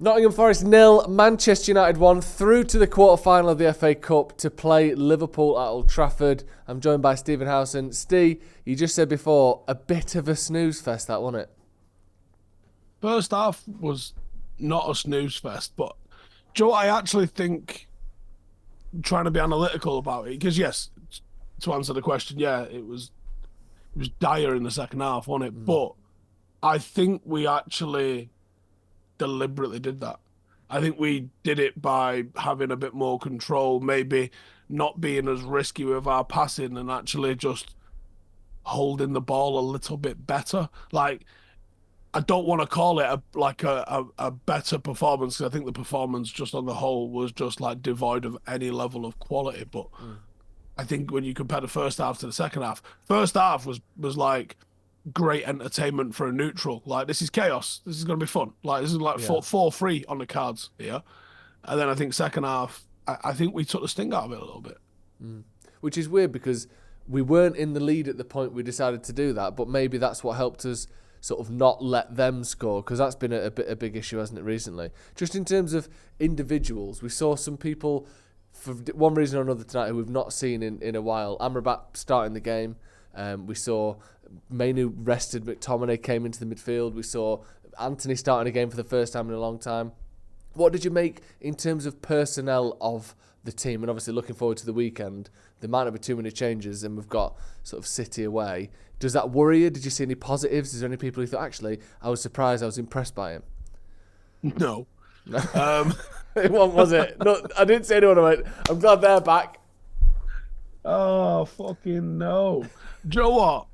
Nottingham Forest 0, Manchester United 1, through to the quarter-final of the FA Cup to play Liverpool at Old Trafford. I'm joined by Stephen Howson. Steve, you just said before, a bit of a snooze-fest, that, wasn't it? First half was not a snooze-fest, but Joe, I actually think, trying to be analytical about it, because yes, to answer the question, yeah, it was dire in the second half, wasn't it? But I think we actually deliberately did that. I think we did it by having a bit more control, maybe not being as risky with our passing and actually just holding the ball a little bit better. Like, I don't want to call it a better performance, because I think the performance just on the whole was just like devoid of any level of quality. But I think when you compare the first half to the second half was like great entertainment for a neutral. Like, this is chaos. This is going to be fun. Like, this is like 4-3 on the cards here. And then I think second half, I think we took the sting out of it a little bit. Which is weird because we weren't in the lead at the point we decided to do that, but maybe that's what helped us sort of not let them score, because that's been a big issue, hasn't it, recently? Just in terms of individuals, we saw some people, for one reason or another tonight, who we've not seen in a while. Amrabat starting the game. We saw Mainu rested, McTominay came into the midfield. We saw Anthony starting a game for the first time in a long time. What did you make in terms of personnel of the team? And obviously looking forward to the weekend, there might not be too many changes, and we've got sort of City away. Does that worry you? Did you see any positives? Is there any people who thought, actually, I was surprised, I was impressed by him? No. It wasn't, was it? No, I didn't see anyone. I went, I'm glad they're back. Oh, fucking no. Do you know what?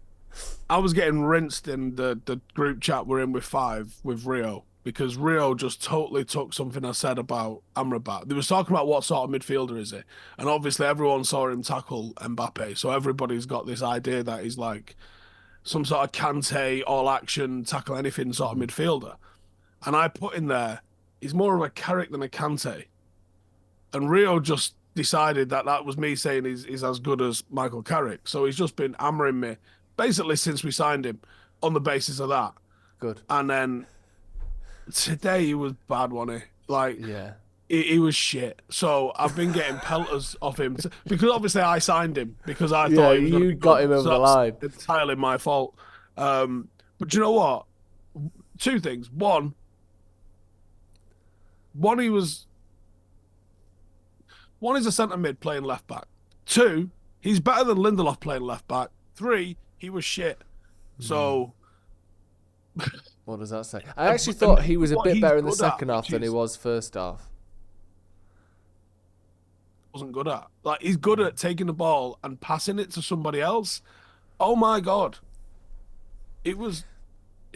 I was getting rinsed in the group chat we're in with Rio, because Rio just totally took something I said about Amrabat. They was talking about what sort of midfielder is it, and obviously everyone saw him tackle Mbappe, so everybody's got this idea that he's like some sort of Kante, all-action, tackle anything sort of midfielder. And I put in there, he's more of a Carrick than a Kante. And Rio just decided that was me saying he's as good as Michael Carrick. So he's just been hammering me basically since we signed him on the basis of that. Good. And then today he was bad, wasn't he? Like, yeah, he was shit. So I've been getting pelters off him because obviously I signed him because I thought he was you got him over the line. Entirely my fault. But you know what? Two things. One, he's a centre mid playing left back. Two, he's better than Lindelof playing left back. Three, he was shit. So what does that say? I actually thought he was a bit better in the second half than he was first half. Wasn't good at. Like, he's good at taking the ball and passing it to somebody else. Oh my God. It was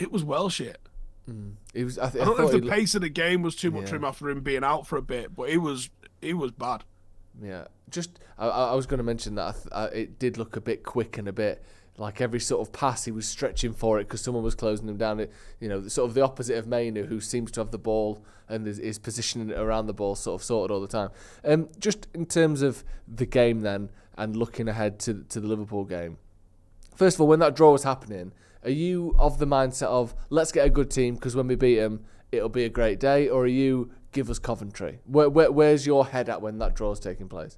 well shit. It was. I don't know if the pace of the game was too much for him after him being out for a bit, but it was bad. Yeah, just I was going to mention that it did look a bit quick and a bit like every sort of pass he was stretching for it because someone was closing him down. Sort of the opposite of Mainu, who seems to have the ball and is positioning it around the ball sort of sorted all the time. Just in terms of the game then, and looking ahead to the Liverpool game. First of all, when that draw was happening, are you of the mindset of let's get a good team because when we beat them, it'll be a great day, or are you give us Coventry? Where's your head at when that draw's taking place?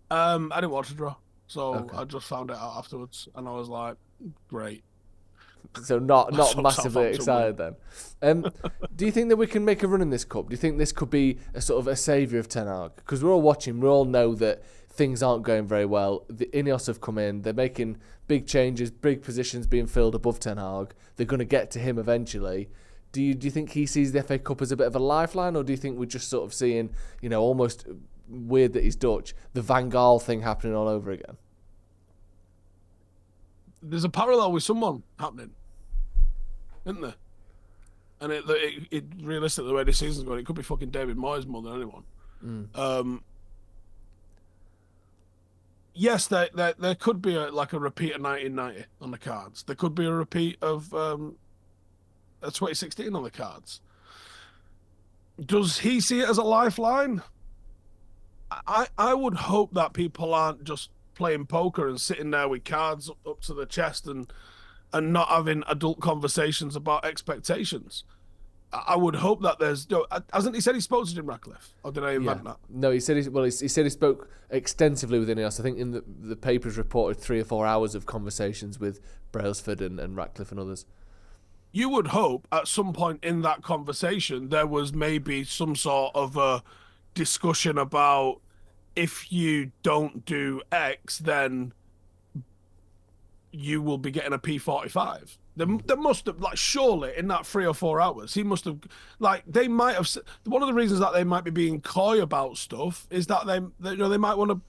I didn't watch the draw, so I just found it out afterwards, and I was like, great. So not massively excited then. Do you think that we can make a run in this cup? Do you think this could be a sort of a saviour of Ten Hag? Because we're all watching, we all know that things aren't going very well. The Ineos have come in, they're making big changes, big positions being filled above Ten Hag. They're going to get to him eventually. Do you think he sees the FA Cup as a bit of a lifeline, or do you think we're just sort of seeing, almost weird that he's Dutch, the Van Gaal thing happening all over again? There's a parallel with someone happening, isn't there? And it realistically, the way this season's going, it could be fucking David Moyes more than anyone. Yes, there could be a repeat of 1990 on the cards. There could be a repeat of 2016 on the cards. Does he see it as a lifeline? I would hope that people aren't just playing poker and sitting there with cards up to the chest and not having adult conversations about expectations. I would hope that there's. Hasn't he said he spoke to Jim Ratcliffe? Or did I invent that? No, he said he said he spoke extensively with Ineos. I think in the papers reported 3 or 4 hours of conversations with Brailsford and Ratcliffe and others. You would hope at some point in that conversation there was maybe some sort of a discussion about if you don't do X, then you will be getting a P45. There must have, like, surely in that 3 or 4 hours, he must have, like, they might have. One of the reasons that they might be being coy about stuff is that they might want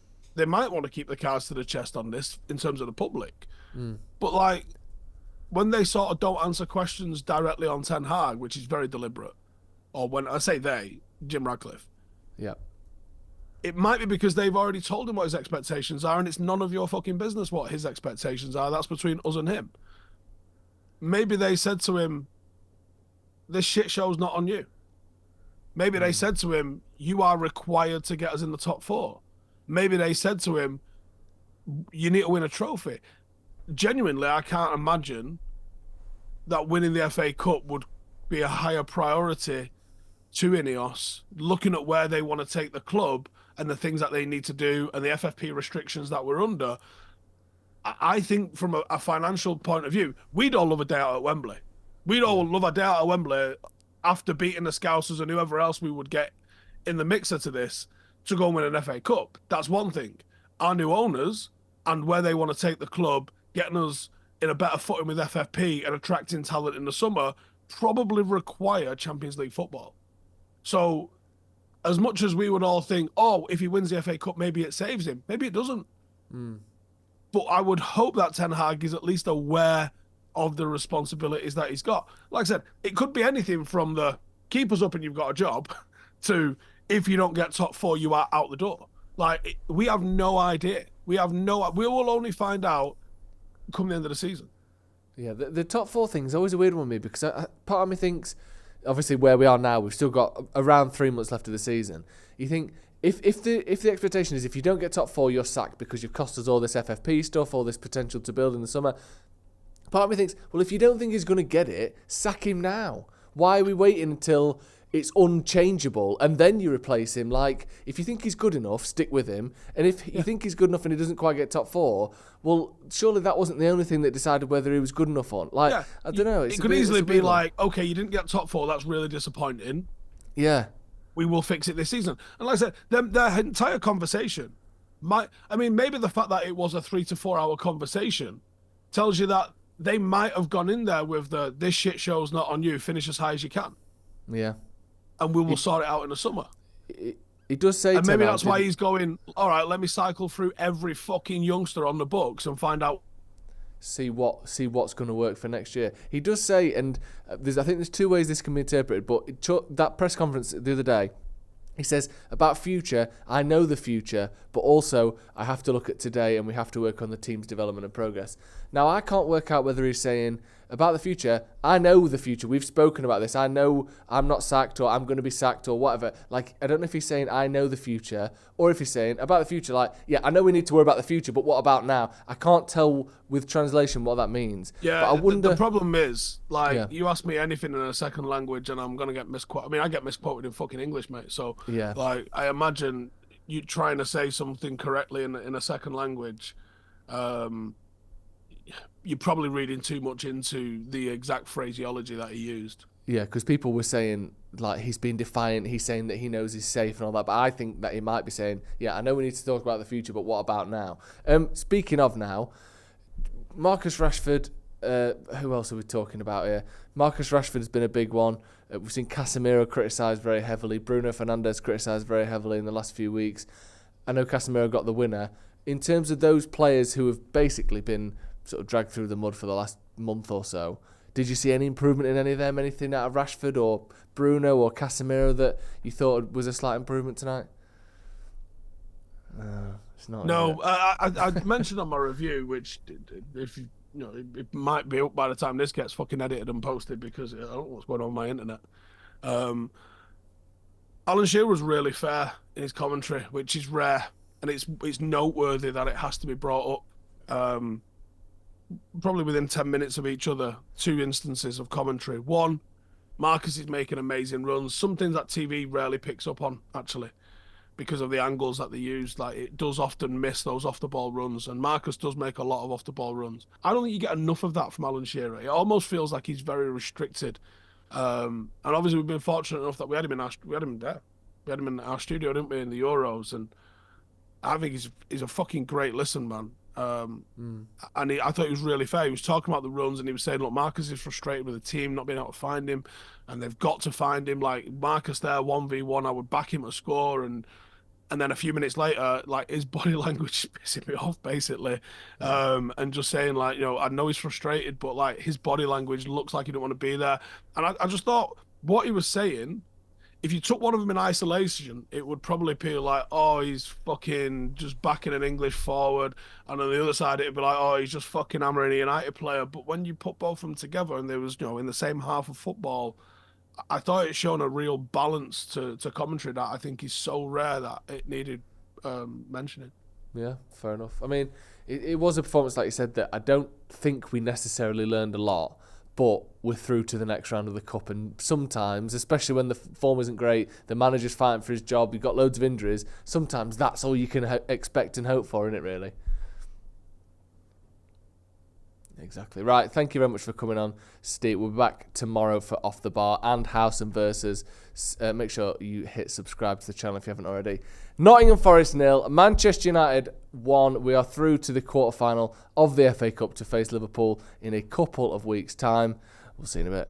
to keep the cards to the chest on this in terms of the public. But like, when they sort of don't answer questions directly on Ten Hag, which is very deliberate, or when I say they, Jim Ratcliffe, yeah, it might be because they've already told him what his expectations are, and it's none of your fucking business what his expectations are. That's between us and him. Maybe they said to him, this shit show's not on you. Maybe they said to him, you are required to get us in the top 4. Maybe they said to him, you need to win a trophy. Genuinely, I can't imagine that winning the FA Cup would be a higher priority to Ineos, looking at where they want to take the club and the things that they need to do and the FFP restrictions that we're under. I think from a financial point of view, we'd all love a day out at Wembley. We'd all love a day out at Wembley after beating the Scousers and whoever else we would get in the mixer to this to go and win an FA Cup. That's one thing. Our new owners and where they want to take the club, getting us in a better footing with FFP and attracting talent in the summer, probably require Champions League football. So as much as we would all think, oh, if he wins the FA Cup, maybe it saves him. Maybe it doesn't. But I would hope that Ten Hag is at least aware of the responsibilities that he's got. Like I said, it could be anything from the keep us up and you've got a job to if you don't get top 4, you are out the door. Like, we have no idea. We will only find out come the end of the season. Yeah, the top 4 thing is always a weird one with me because part of me thinks, obviously where we are now, we've still got around 3 months left of the season. You think if the expectation is if you don't get top 4, you're sacked because you've cost us all this FFP stuff, all this potential to build in the summer. Part of me thinks, well, if you don't think he's going to get it, sack him now. Why are we waiting until it's unchangeable and then you replace him? Like, if you think he's good enough, stick with him. And if you think he's good enough and he doesn't quite get top 4, well, surely that wasn't the only thing that decided whether he was good enough or not. Like, I don't know. It could easily be like, okay, you didn't get top 4, that's really disappointing. Yeah. We will fix it this season. And like I said, their entire conversation maybe the fact that it was a 3 to 4 hour conversation tells you that they might have gone in there with this shit show's not on you, finish as high as you can. Yeah. And we will sort it out in the summer. He does say, and maybe that's why he's going, all right, let me cycle through every fucking youngster on the books and find out. See what's going to work for next year. He does say, and I think there's 2 ways this can be interpreted, but that press conference the other day, he says, about future, I know the future, but also I have to look at today and we have to work on the team's development and progress. Now, I can't work out whether he's saying, about the future, I know the future. We've spoken about this. I know I'm not sacked or I'm going to be sacked or whatever. Like, I don't know if he's saying I know the future or if he's saying about the future, like, yeah, I know we need to worry about the future, but what about now? I can't tell with translation what that means. Yeah, but I wonder... the problem is, like, you ask me anything in a second language and I'm going to get misquoted. I mean, I get misquoted in fucking English, mate. So, like, I imagine you trying to say something correctly in a second language, you're probably reading too much into the exact phraseology that he used. Yeah, because people were saying, like, he's been defiant, he's saying that he knows he's safe and all that, but I think that he might be saying, yeah, I know we need to talk about the future, but what about now? Speaking of now, Marcus Rashford, who else are we talking about here? Marcus Rashford has been a big one. We've seen Casemiro criticised very heavily, Bruno Fernandes criticised very heavily in the last few weeks. I know Casemiro got the winner. In terms of those players who have basically been sort of dragged through the mud for the last month or so, did you see any improvement in any of them? Anything out of Rashford or Bruno or Casemiro that you thought was a slight improvement tonight? It's not. No, I mentioned on my review, which if you know, it might be up by the time this gets fucking edited and posted because I don't know what's going on my internet. Alan Shearer was really fair in his commentary, which is rare, and it's noteworthy that it has to be brought up. Probably within 10 minutes of each other, 2 instances of commentary. One, Marcus is making amazing runs. Some things that TV rarely picks up on, actually, because of the angles that they use. Like, it does often miss those off-the-ball runs, and Marcus does make a lot of off-the-ball runs. I don't think you get enough of that from Alan Shearer. It almost feels like he's very restricted. And obviously, we've been fortunate enough that we had him there. We had him in our studio, didn't we, in the Euros? And I think he's a fucking great listen, man. And I thought he was really fair. He was talking about the runs, and he was saying, look, Marcus is frustrated with the team not being able to find him, and they've got to find him. Like, Marcus there, 1v1, I would back him to score, and then a few minutes later, like, his body language is pissing me off, basically. And just saying, like, I know he's frustrated, but, like, his body language looks like he don't want to be there. And I just thought what he was saying, if you took one of them in isolation, it would probably appear like, oh, he's fucking just backing an English forward. And on the other side, it'd be like, oh, he's just fucking hammering a United player. But when you put both of them together and there was, in the same half of football, I thought it shown a real balance to commentary that I think is so rare that it needed mentioning. Yeah, fair enough. I mean, it was a performance, like you said, that I don't think we necessarily learned a lot, but we're through to the next round of the Cup. And sometimes, especially when the form isn't great, the manager's fighting for his job, you've got loads of injuries, sometimes that's all you can expect and hope for, isn't it, really? Exactly. Right, thank you very much for coming on, Steve. We'll be back tomorrow for Off the Bar and Howson versus. Make sure you hit subscribe to the channel if you haven't already. Nottingham Forest 0, Manchester United 1. We are through to the quarter-final of the FA Cup to face Liverpool in a couple of weeks' time. We'll see you in a bit.